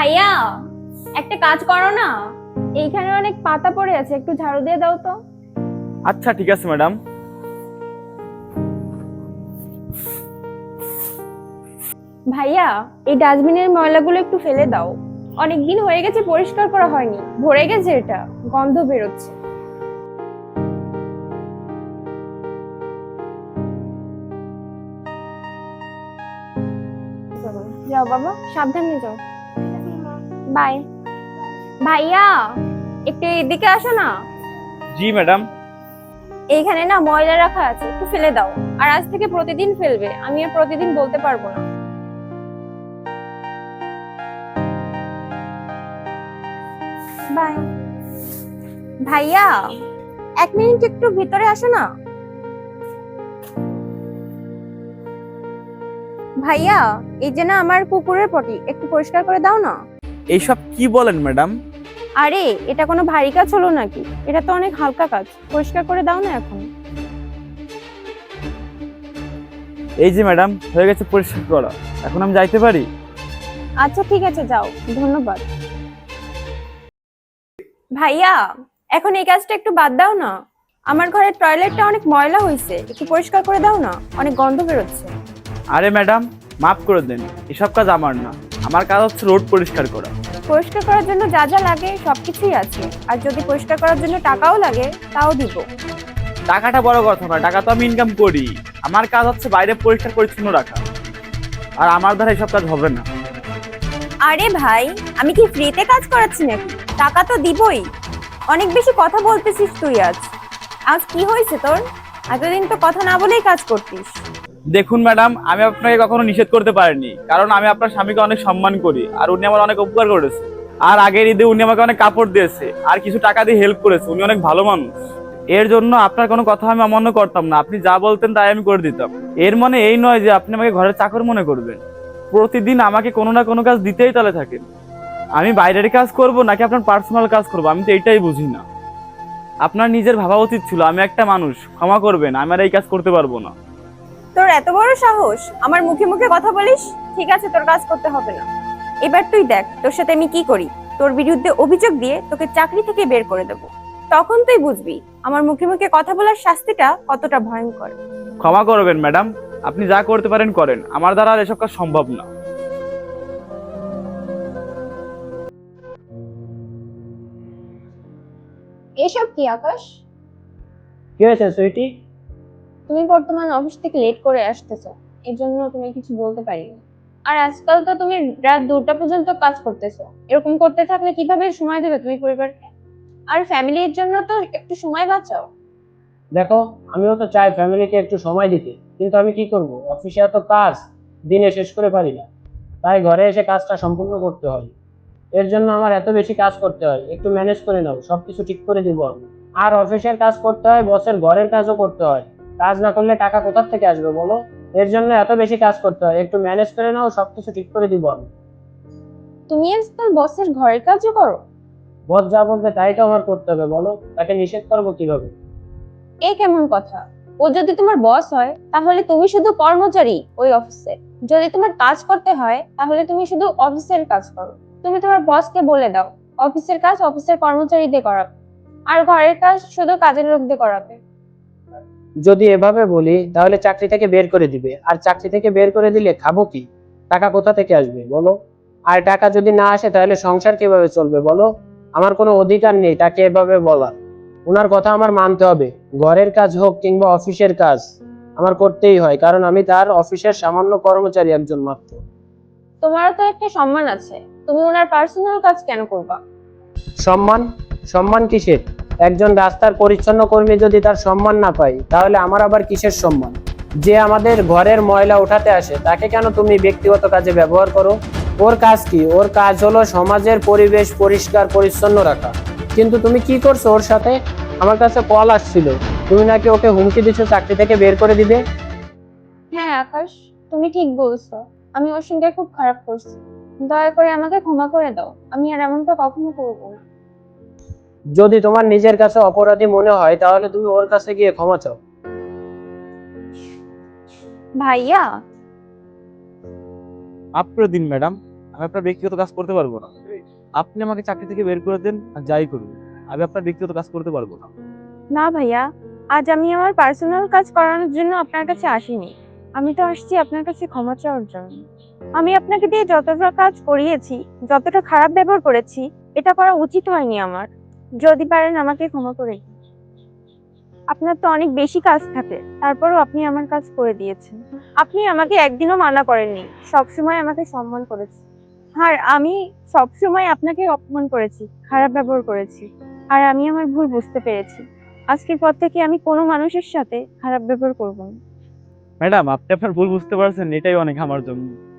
ভাইয়া, একটা কাজ করো না, এইখানে অনেক পাতা পড়ে আছে, একটু ঝাড়ু দিয়ে দাও তো। আচ্ছা ঠিক আছে ম্যাডাম। ভাইয়া, এই ডাস্টবিনের ময়লাগুলো একটু ফেলে দাও। অনেকদিন হয়ে গেছে, পরিষ্কার করা হয়নি, ভরে গেছে, এটা গন্ধ বেরোচ্ছে। যাও বাবা, সাবধানে যাও। বাই। ভাইয়া, একটু এদিকে আসো না। জি ম্যাডাম। এইখানে না ময়লা রাখা আছে, একটু ফেলে দাও। আর আজ থেকে প্রতিদিন ফেলবে, আমি আর প্রতিদিন বলতে পারবো না। বাই। ভাইয়া, 1 মিনিট একটু ভিতরে আসো না। ভাইয়া, এই যে না আমার কুকুরের পটি, একটু পরিষ্কার করে দাও না। এইসব কি বলেন ম্যাডাম? আরে, এটা কোনো ভারী কাজ হলো নাকি? এটা তো অনেক হালকা কাজ, পরিষ্কার করে দাও না এখন। এই যে ম্যাডাম, হয়ে গেছে পরিষ্কার করা, এখন আমি যাইতে পারি? আচ্ছা ঠিক আছে, যাও, ধন্যবাদ। ভাইয়া, এখন এই কাজটা একটু বাদ দাও না। আমার ঘরের টয়লেটটা অনেক ময়লা হয়েছে, একটু পরিষ্কার করে দাও না, অনেক গন্ধ বেরোচ্ছে। আরে ম্যাডাম, মাফ করে দেন, এসব কাজ আমার না। আমার কাজ হচ্ছে রোড পরিষ্কার করা। পরিষ্কার করার জন্য যা যা লাগে সবকিছুই আছে, আর যদি পরিষ্কার করার জন্য টাকাও লাগে তাও দিব। টাকাটা বড় কথা না, টাকা তো আমি ইনকাম করি। আমার কাজ হচ্ছে বাইরে পরিষ্কার পরিচ্ছন্ন রাখা, আর আমার দ্বারা এসব কাজ হবে না। আরে ভাই, আমি কি ফ্রিতে কাজ করাচ্ছি নাকি? টাকা তো দিবই। অনেক বেশি কথা বলতেছিস তুই। আজ আজ কি হয়েছে তোর? এতদিন তো কথা না বলেই কাজ করতিস। দেখুন ম্যাডাম, আমি আপনাকে কখনো নিষেধ করতে পারিনি, কারণ আমি আপনার স্বামীকে অনেক সম্মান করি, আর উনি আমার অনেক উপকার করেছে। আর আগের ঈদে উনি আমাকে অনেক কাপড় দিয়েছে, আর কিছু টাকা দিয়ে হেল্প করেছে। উনি অনেক ভালো মানুষ। এর জন্য আপনার কোনো কথা আমি অমান্য করতাম না। আপনি যা বলতেন তাই আমি করে দিতাম। এর মানে এই নয় যে আপনি আমাকে ঘরের চাকর মনে করবেন। প্রতিদিন আমাকে কোনো না কোনো কাজ দিতেই তালে থাকেন। আমি বাইরের কাজ করব নাকি আপনার পার্সোনাল কাজ করব, আমি তো এইটাই বুঝি না। আপনার নিজের ভাবা উচিত ছিল, আমি একটা মানুষ, ক্ষমা করবেন, আমি আর এই কাজ করতে পারবো না। তোর এত বড় সাহস আমার মুখে মুখে কথা বলিস? ঠিক আছে, তোর কাজ করতে হবে না। এবার তুই দেখ তোর সাথে আমি কি করি। তোর বিরুদ্ধে অভিযোগ দিয়ে তোকে চাকরি থেকে বের করে দেব। তখন তুই বুঝবি আমার মুখে মুখে কথা বলার শাস্তিটা কতটা ভয়ঙ্কর। ক্ষমা করবেন ম্যাডাম, আপনি যা করতে পারেন করেন, আমার দ্বারা আর এসব কাজ সম্ভব না। এসব কি আকাশ? কি হয়েছে সুইটি? তুমি বর্তমান অফিস থেকে লেট করে আসতেছো, এর জন্য তুমি কিছু বলতে পারি না। আর আজকাল তো তুমি রাত 2টা পর্যন্ত কাজ করতেছো। এরকম করতে থাকলে কিভাবে সময় দেবে তুমি পরিবারকে? আর ফ্যামিলির জন্য তো একটু সময় বাঁচাও। দেখো, আমিও তো চাই ফ্যামিলিকে একটু সময় দিতে, কিন্তু আমি কি করব, অফিসে এত কাজ, দিনে শেষ করে পারি না। তাই ঘরে এসে কাজটা সম্পূর্ণ করতে হয়। এর জন্য আমার এত বেশি কাজ করতে হয়। একটু ম্যানেজ করে নাও, সবকিছু ঠিক করে দিব আমি। আর অফিসের কাজ করতে হয়, বসের ঘরের কাজও করতে হয়। কাজ না করলে টাকা কোথা থেকে আসবে বলো? এর জন্য এত বেশি কাজ করতে হয়। একটু ম্যানেজ করে নাও, সবকিছু ঠিক করে দিব আমি। তুমি আজকাল বসের ঘরের কাজও করো? বস যা বলবে তাই তো আমার করতে হবে, বলো তাকে নিষেধ করবো কিভাবে? এ কেমন কথা? ও যদি তোমার বস হয় তাহলে তুমি শুধু কর্মচারী ওই অফিসে। যদি তোমার কাজ করতে হয় তাহলে তুমি শুধু অফিসের কাজ করো। তুমি তোমার বসকে বলে দাও অফিসের কাজ অফিসের কর্মচারীদের করাবে, আর ঘরের কাজ শুধু কাজের লোকদের করাবে। যদি এভাবে বলি তাহলে চাকরি থেকে বের করে দিবে, আর চাকরি থেকে বের করে দিলে খাবো কি? টাকা কোথা থেকে আসবে বলো? আর টাকা যদি না আসে তাহলে সংসার কিভাবে চলবে বলো? আমার কোনো অধিকার নেই তাকে এভাবে বলার। ওনার কথা আমার মানতে হবে। ঘরের কাজ হোক কিংবা অফিসের কাজ আমার করতেই হয়, কারণ আমি তার অফিসের সামান্য কর্মচারী একজন মাত্র। তোমারও তো একটা সম্মান আছে, তুমি ওনার পার্সোনাল কাজ কেন করবা? সম্মান? সম্মান কিসের? একজন রাস্তার পরিচ্ছন্ন কর্মী যদি তার সম্মান না পায় তাহলে আমার আবার কিসের সম্মান? যে আমাদের ঘরের ময়লা উঠাতে আসে তাকে কেন তুমি ব্যক্তিগত কাজে ব্যবহার করো? ওর কাজ কি? ওর কাজ হলো সমাজের পরিবেশ পরিষ্কার পরিচ্ছন্ন রাখা। কিন্তু তুমি কি করছো ওর সাথে? আমার কাছে কল আসছিল, তুমি নাকি ওকে হুমকি দিচ্ছ চাকরি থেকে বের করে দিবে। হ্যাঁ আকাশ, তুমি ঠিক বলছো। আমি ওর সঙ্গে খুব খারাপ করছি। দয়া করে আমাকে ক্ষমা করে দাও, আমি আর এমনটা কখনো করবো না। যদি তোমার নিজের কাছে অপরাধী মনে হয় তাহলে তুমি ওর কাছে গিয়ে ক্ষমা চাও। ভাইয়া, মাফ করে দিন ম্যাডাম, আমি আপনার ব্যক্তিগত কাজ করতে পারবো না। আপনি আমাকে চাকরি থেকে বের করে দেন আর যাই করুন, আমি আপনার ব্যক্তিগত কাজ করতে পারবো না। না ভাইয়া, আজ আমি আমার পার্সোনাল কাজ করানোর জন্য আপনার কাছে আসিনি। আমি তো আসছি আপনার কাছে ক্ষমা চাওয়ার জন্য। আমি আপনাকে দিয়ে যতটা কাজ করিয়েছি, যতটা খারাপ ব্যবহার করেছি, এটা করা উচিত হয়নি আমার। যদি পারেন আমাকে ক্ষমা করে দিন। আপনার তো অনেক বেশি কাজ থাকে, তারপরও আপনি আমার কাজ করে দিয়েছেন। আপনি আমাকে একদিনও মানা করেননি, সবসময় আমাকে সম্মান করেছেন। আর আমি সবসময় আপনাকে অপমান করেছি, খারাপ ব্যবহার করেছি। আর আমি আমার ভুল বুঝতে পেরেছি। আজকের পর থেকে আমি কোনো মানুষের সাথে খারাপ ব্যবহার করব না। ম্যাডাম, আপনি আপনার ভুল বুঝতে পারছেন, এটাই অনেক আমার জন্য।